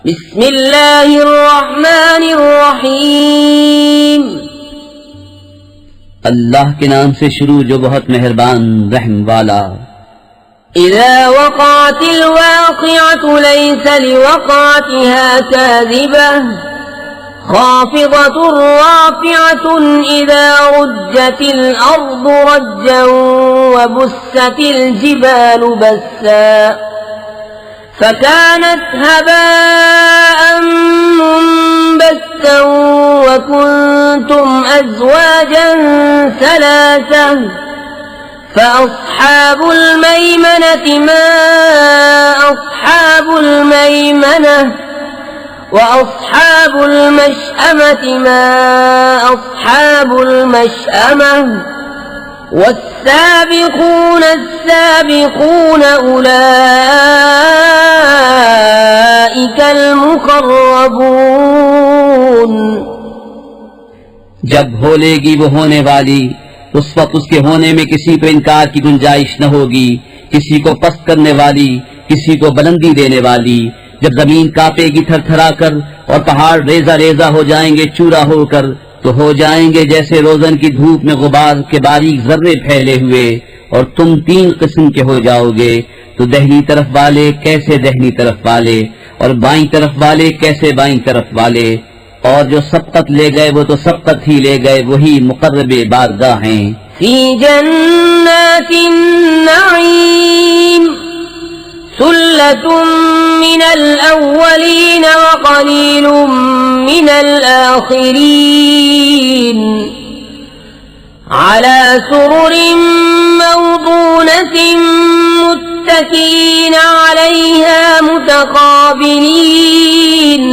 बिस्मिल्लाहिर्रहमानिर्रहीम। अल्लाह के नाम से शुरू जो बहुत मेहरबान रहम वाला। इज़ा वक़अतिल वाक़िअतु लैसा लिवक़अतिहा काज़िबह खाफ़िज़तुर राफ़िअतुन इज़ा रुज्जतिल अर्दु रज्जन व बुस्सतिल जिबालु बस्सा फकानत हबाअन मुंबस्सा व कुंतुम अज़वाजन सलासा फ़अस्हाबुल मैमनति मा अस्हाबुल मैमनह व अस्हाबुल मशअमति मा अस्हाबुल मशअमह वस्साबिक़ून अस्साबिक़ून उलाइकल मुक़र्रबून। जब होलेगी वो होने वाली, उस वक्त उसके होने में किसी को इनकार की गुंजाइश न होगी, किसी को पस्त करने वाली, किसी को बुलंदी देने वाली। जब जमीन कांपेगी थरथरा कर और पहाड़ रेजा रेजा हो जाएंगे चूरा होकर, तो हो जाएंगे जैसे रोजन की धूप में गुबार के बारीक जर्रे फैले हुए, और तुम तीन किस्म के हो जाओगे, तो दहनी तरफ वाले कैसे दहनी तरफ वाले, और बाईं तरफ वाले कैसे बाईं तरफ वाले। और जो सबकत ले गए वो तो सबकत ही ले गए, वही मुकर्रबे बारगाह हैं। फी जन्नातिन नईम सुल्लतुम मिनल अव्वलीन व कलीलुम मिनल आखिरीन अला सुरुरिन मौदूनतिन मुत्तकीन अलैहा मुतकाबिलीन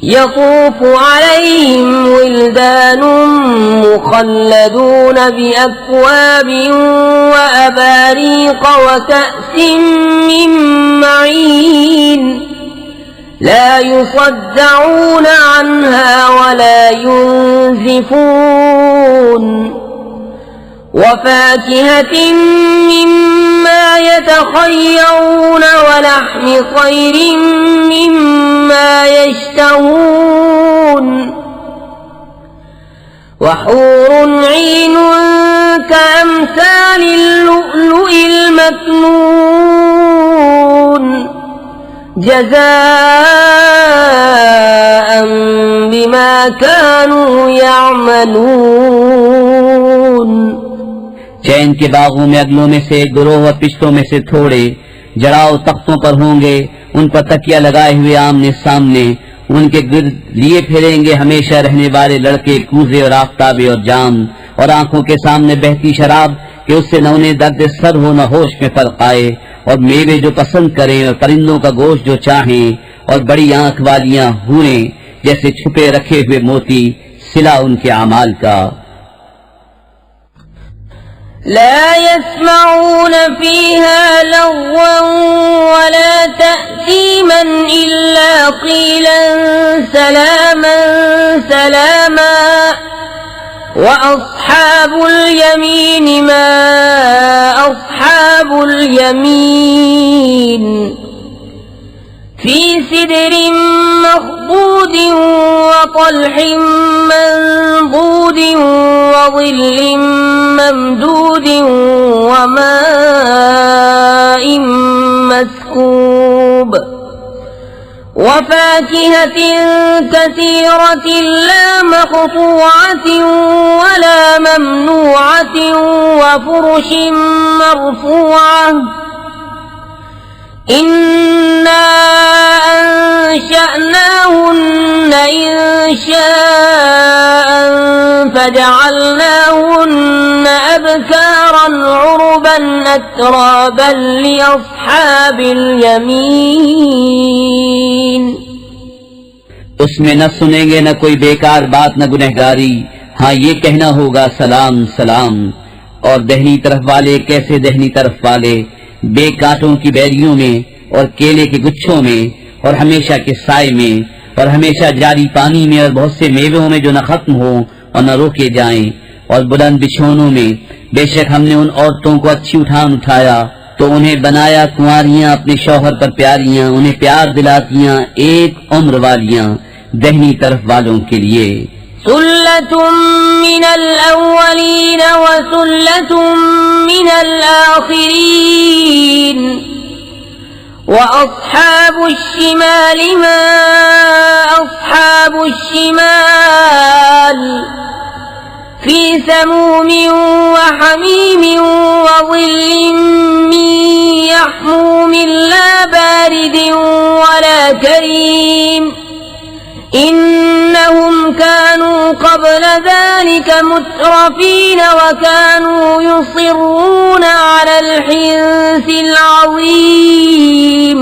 यतूफ़ु अलैहिम विल्दानुम मुखल्लदून बिअक्वाबिन व अबारीक़ व कअसिन मिन मईन ला युसद्दऊन अन्हा व ला युनज़िफून वफ़ाकिहतिन मिम्मा यतख़य्यरून वलहमि तैरिन मिम्मा यश्तहून वहूरुन ईनुन कअम्सालिल लुअलुइल मक्नून जज़ाअन बिमा कानू यअमलून। चैन के बागों में अगलों में से एक गिरोह और पिश्तों में से थोड़े जड़ाव तख्तों पर होंगे, उन पर तकिया लगाए हुए आमने सामने। उनके गिर्द लिए फिरेंगे हमेशा रहने वाले लड़के, कूजे और आफताबे और जाम, और आंखों के सामने बहती शराब कि उससे न उन्हें दर्द सर हो न होश में फर्क आए, और मेवे जो पसंद करें और परिंदों का गोश्त जो चाहें, और बड़ी आंख वालियां हूरें जैसे छुपे रखे हुए मोती, सिला उनके अमाल का। ला यस्मऊन फीहा लग़वन वला तअसीमन इल्ला क़ीलन सलामन सलामा व अस्हाबुल यमीन मा अस्हाबुल यमीन फी सिदरिन मख़बूदिन व तल्हिन मंदूदिन व ज़िल्लिन ममदूदिन व माइन मस्कूब व फ़ाकिहतिन कसीरतिन ला मक़तूअतिन व ला ममनूअतिन व फ़ुरुशिन मरफ़ूअह इन्ना अंशअनाहुन्न इंशाअन फजअलनाहुन्न अबकारन उरुबन अतराबन लिअस्हाबिल यमीन। उसमें न सुनेंगे न कोई बेकार बात न गुनहगारी, हाँ ये कहना होगा सलाम सलाम। और दहनी तरफ वाले कैसे दहनी तरफ वाले, बेकांटों की बैरियों में और केले के गुच्छों में और हमेशा के साए में और हमेशा जारी पानी में और बहुत से मेवों में जो न खत्म हो और न रोके जाएं, और बुलंद बिछौनों में। बेशक हमने उन औरतों को अच्छी उठान उठाया तो उन्हें बनाया कुंवारियां अपने शौहर पर प्यारियां, उन्हें प्यार दिलातियां एक उम्र वालियां दहनी तरफ वालों के लिए। सुल्लतुम मिनल अव्वलीन व सुल्लतुम मिनल आखिरीन व अस्हाबुश शिमाल मा अस्हाबुश शिमाल फी समूमिन व हमीमिन व ज़िल्लिन मिन यहमूमिन ला बारिदिन वला करीम इन्नहुम कानू क़ब्ल ज़ालिक मुत्रफ़ीन व कानू युसिर्रून अलल हिन्सिल अज़ीम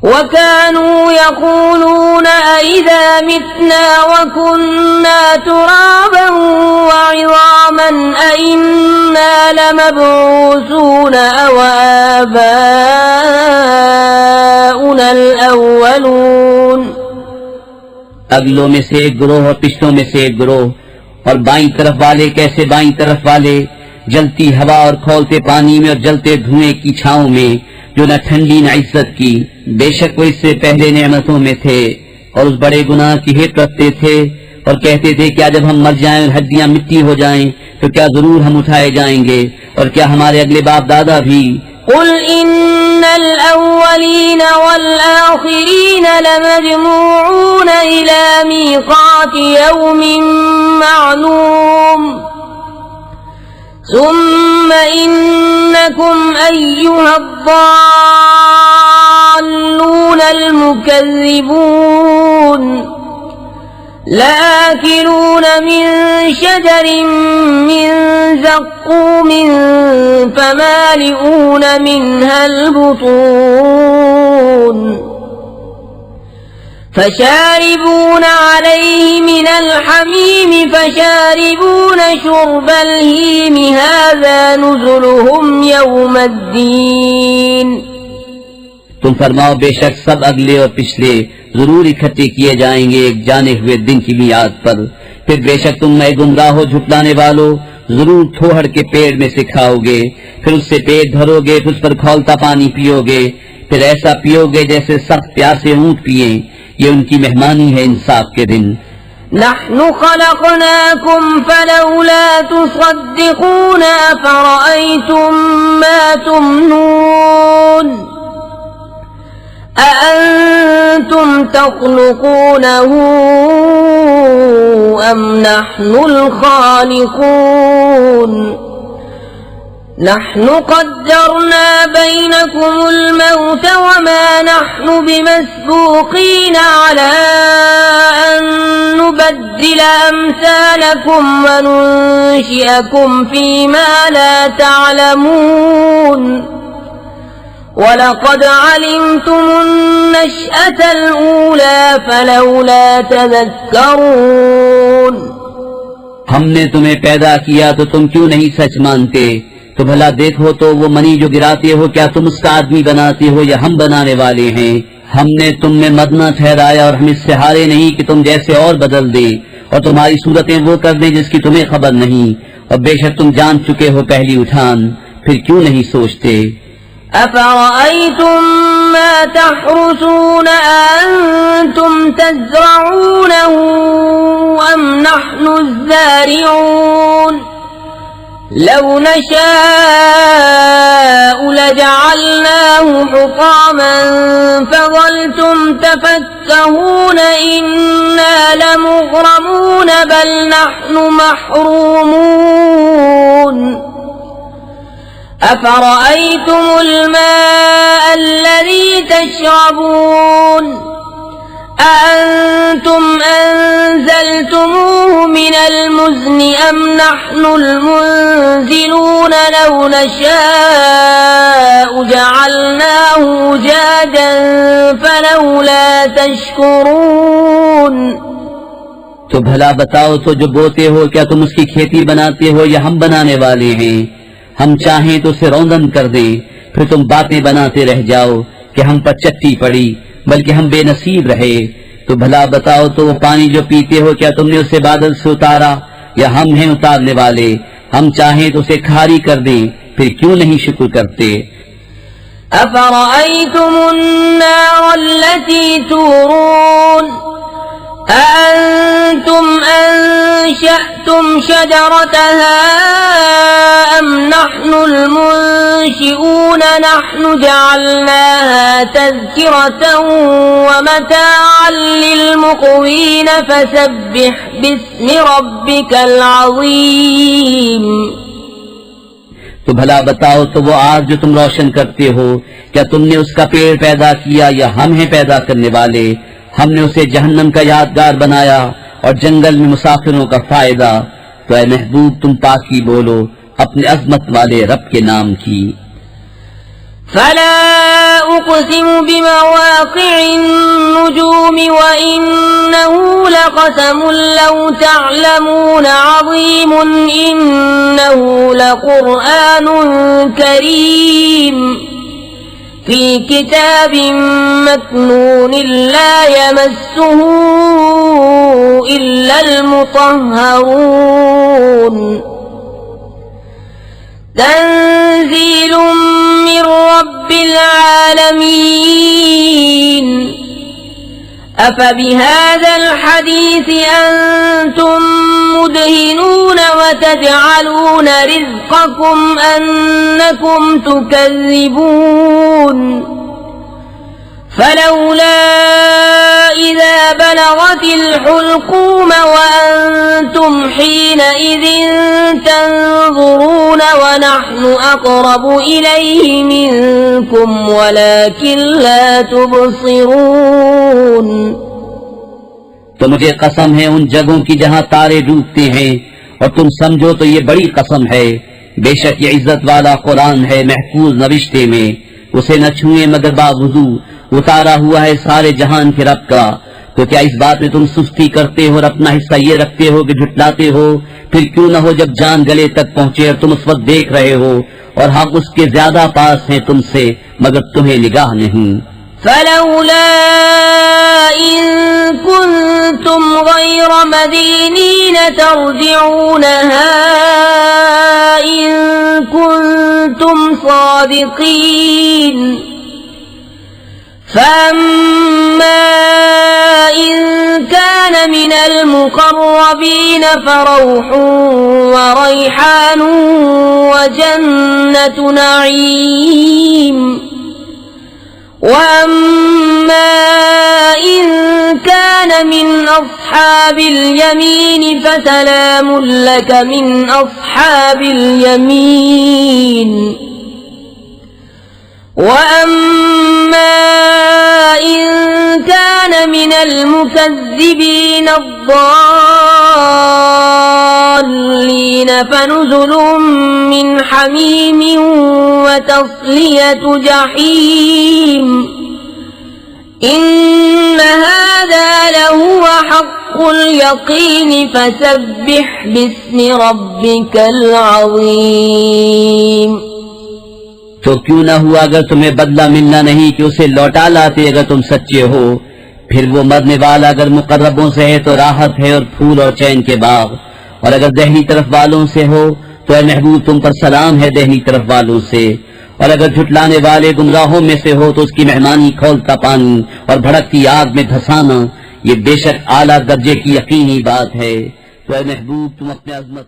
व कानू यक़ूलून अइज़ा मितना व कुन्ना तुराबन व इज़ामन अइन्ना लमबऊसून अव आबाउनल अव्वलून। अगलों में से एक ग्रोह और पिछलों में से एक ग्रोह, और बाईं तरफ वाले कैसे बाईं तरफ वाले, जलती हवा और खौलते पानी में और जलते धुएं की छांव में, जो न ठंडी न इज्जत की। बेशक वो इससे पहले नेमतों में थे और उस बड़े गुनाह की हित रखते थे और कहते थे क्या जब हम मर जाएं और हड्डियां मिट्टी हो जाएं तो क्या जरूर हम उठाए जाएंगे, और क्या हमारे अगले बाप दादा भी। कुल इन्नल अव्वलीन वल आखिरीन लमजमूऊन इला मीक़ाति यौमिन मअलूम सुम्मा इन्नकुम अय्युहद्दाल्लूनल मुकज़्ज़िबून लाकिलून मिन शजरिन मिन ज़क़्क़ूमिन फमालिऊन मिनहल बुतून फशारिबून अलैहि मिनल हमीम फशारिबून शुर्बल हीम हाज़ा नुज़ुलुहुम यौमद्दीन। तुम फरमाओ बेशक सब अगले और पिछले जरूर इकट्ठे किए जाएंगे एक जाने हुए दिन की मियाद पर। फिर बेशक तुम नए गुमराह झुटलाने वालों जरूर थोहड़ के पेड़ में से खाओगे, फिर उससे पेट भरोगे, फिर उस पर खौलता पानी पियोगे, फिर ऐसा पियोगे जैसे सख्त प्यासे ऊंट पिए। ये उनकी मेहमानी है इंसाफ के दिन। नहनु खलक़नाकुम फलौला तुसद्दिक़ून अफ़रअय्तुम मा तुमनून अअंतुम तख़्लुक़ूनहु अम नहनुल ख़ालिक़ून नहनु क़द्दरना बैनकुमुल मौत वमा नहनु बिमस्बूक़ीन अला अन नुबद्दिल अम्सालकुम व नुंशिअकुम फ़ीमा ला तअलमून वलक़द अलिमतुमुन नश्अतल ऊला फलौला तज़क्करून। हमने तुम्हें पैदा किया तो तुम क्यों नहीं सच मानते? तो भला देखो तो वो मनी जो गिराते हो क्या तुम उसका आदमी बनाते हो या हम बनाने वाले हैं? हमने तुम में मदना ठहराया और हम इससे हारे नहीं कि तुम जैसे और बदल दे और तुम्हारी सूरतें वो कर दे जिसकी तुम्हें खबर नहीं, और बेशक तुम जान चुके हो पहली उठान, फिर क्यों नहीं सोचते? अफ़रअय्तुम मा तहरुसून अअंतुम तज़रऊनहु अम नहनु ज़्ज़ारिऊन लौ नशाअ लजअलनाहु हुतामन फज़ल्तुम तफक्कहून इन्ना लमुग़रमून बल नहनु महरूमून। अफ़रअय्तुमुल माअ अल्लज़ी तशरबून अअंतुम अंज़लतुमूहु मिनल मुज़्नि अम नहनुल मुंज़िलून लौ नशाअ जअलनाहु उजाजन फलौला तशकुरून। तो भला बताओ तो जो बोते हो क्या तुम उसकी खेती बनाते हो या हम बनाने वाले हैं? हम चाहें तो उसे रौंदन कर दें, फिर तुम बातें बनाते रह जाओ कि हम पर चट्टी पड़ी, बल्कि हम बेनसीब रहे। तो भला बताओ तो वो पानी जो पीते हो क्या तुमने उसे बादल से उतारा या हम हैं उतारने वाले? हम चाहें तो उसे खारी कर दें फिर क्यों नहीं शुक्र करते? أفرأيتم النار التي تورون أأنتم أنشأتم شجرتها أم نحن المنشئون نحن جعلناها تذكرة ومتاعا للمقوين فسبح باسم ربك العظيم। तो भला बताओ, तो वो आग जो तुम रोशन करते हो, क्या तुमने उसका पेड़ पैदा किया या हम हैं पैदा करने वाले? हमने उसे जहन्नम का यादगार बनाया और जंगल में मुसाफिरों का फायदा। तो ऐ महबूब, तुम पाकी बोलो अपने अजमत वाले रब के नाम की। فلا أقسم بمواقع النجوم وإنه لقسم لو تعلمون عظيم إنه لقرآن كريم في كتاب مكنون لا يمسه إلا المطهرون تنزيل من رب العالمين أفبهذا الحديث أنتم مدهنون وتجعلون رزقكم أنكم تكذبون فلولا إذا بلغت الحلقوم وأنتم حينئذ تنظرون ونحن أقرب إليه منكم ولكن لا تبصرون। तो मुझे कसम है उन जगहों की जहाँ तारे डूबते हैं, और तुम समझो तो ये बड़ी कसम है। बेशक ये इज्जत वाला कुरान है महफूज नविश्ते में, उसे न छुए मगर बावजू, उतारा हुआ है सारे जहान के रब का। तो क्या इस बात में तुम सुस्ती करते हो और अपना हिस्सा ये रखते हो कि झुटलाते हो? फिर क्यों न हो जब जान गले तक पहुंचे और तुम उस वक्त देख रहे हो और हम उसके ज्यादा पास हैं तुमसे, मगर तुम्हें निगाह नहीं। فلولا إن كنتم غير مدينين ترجعونها إن كنتم صادقين فأما إن كان من المقربين فروح وريحان وجنة نعيم وأما إن كان من أصحاب اليمين فسلام لك من أصحاب اليمين وأما إن كان من المكذبين الضالين فنزل من حميم وتصلية جحيم إن هذا لهو حق اليقين فسبح باسم ربك العظيم। तो क्यों न हुआ अगर तुम्हें बदला मिलना नहीं कि उसे लौटा लाते अगर तुम सच्चे हो। फिर वो मरने वाला अगर मुकर्रबों से है तो राहत है और फूल और चैन के बाग, और अगर दहनी तरफ वालों से हो तो ऐ महबूब तुम पर सलाम है दहनी तरफ वालों से, और अगर झुटलाने वाले गुमराहों में से हो तो उसकी मेहमानी खौलता पानी और भड़कती आग में धंसाना, ये बेशक आला दर्जे की यकीनी बात है। तो ऐ महबूब तुम अपने अजमत